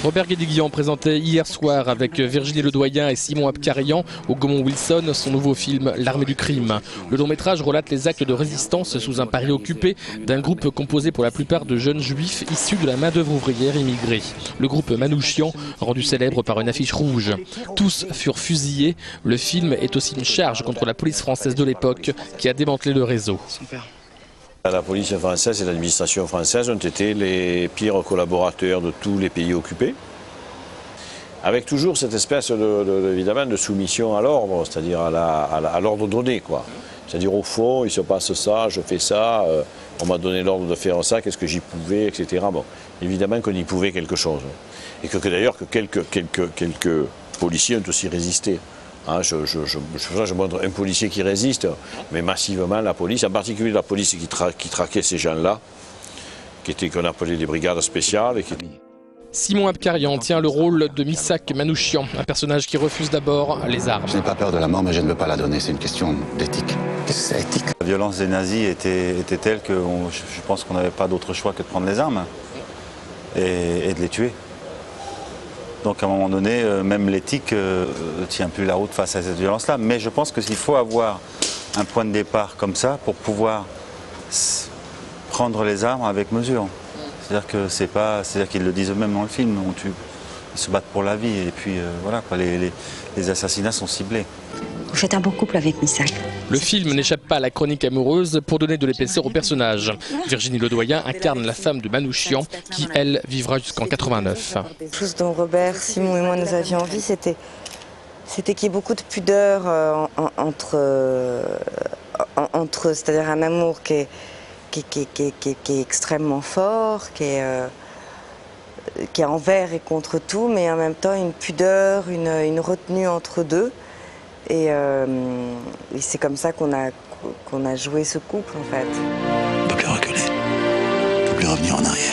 Robert Guédiguian présentait hier soir avec Virginie Ledoyen et Simon Abkarian au Gaumont-Wilson son nouveau film L'armée du crime. Le long métrage relate les actes de résistance sous un Paris occupé d'un groupe composé pour la plupart de jeunes juifs issus de la main-d'œuvre ouvrière immigrée. Le groupe Manouchian, rendu célèbre par une affiche rouge. Tous furent fusillés. Le film est aussi une charge contre la police française de l'époque qui a démantelé le réseau. La police française et l'administration française ont été les pires collaborateurs de tous les pays occupés, avec toujours cette espèce évidemment de soumission à l'ordre, c'est-à-dire à l'ordre donné, quoi. C'est-à-dire au fond, il se passe ça, je fais ça, on m'a donné l'ordre de faire ça, qu'est-ce que j'y pouvais, etc. Bon, évidemment qu'on y pouvait quelque chose. Et que d'ailleurs quelques policiers ont aussi résisté. Hein, je montre un policier qui résiste, mais massivement la police, en particulier la police qui traquait ces gens-là, qu'on appelait des brigades spéciales. Simon Abkarian tient le rôle de Missak Manouchian, un personnage qui refuse d'abord les armes. Je n'ai pas peur de la mort, mais je ne veux pas la donner, c'est une question d'éthique. Qu'est-ce que c'est éthique? La violence des nazis était telle que je pense qu'on n'avait pas d'autre choix que de prendre les armes et de les tuer. Donc à un moment donné, même l'éthique ne tient plus la route face à cette violence-là. Mais je pense qu'il faut avoir un point de départ comme ça pour pouvoir prendre les armes avec mesure. C'est-à-dire que c'est-à-dire qu'ils le disent eux-mêmes dans le film, ils se battent pour la vie et puis voilà, quoi, les assassinats sont ciblés. Vous faites un beau couple avec Missak. Le film n'échappe pas à la chronique amoureuse pour donner de l'épaisseur au personnage. Virginie Ledoyen incarne la femme de Manouchian qui, elle, vivra jusqu'en 89. Quelque chose dont Robert, Simon et moi nous avions envie, c'était qu'il y ait beaucoup de pudeur entre c'est-à-dire un amour qui est extrêmement fort, qui est envers et contre tout, mais en même temps une pudeur, une retenue entre deux. Et c'est comme ça qu'on a joué ce couple en fait. On ne peut plus reculer, on ne peut plus revenir en arrière.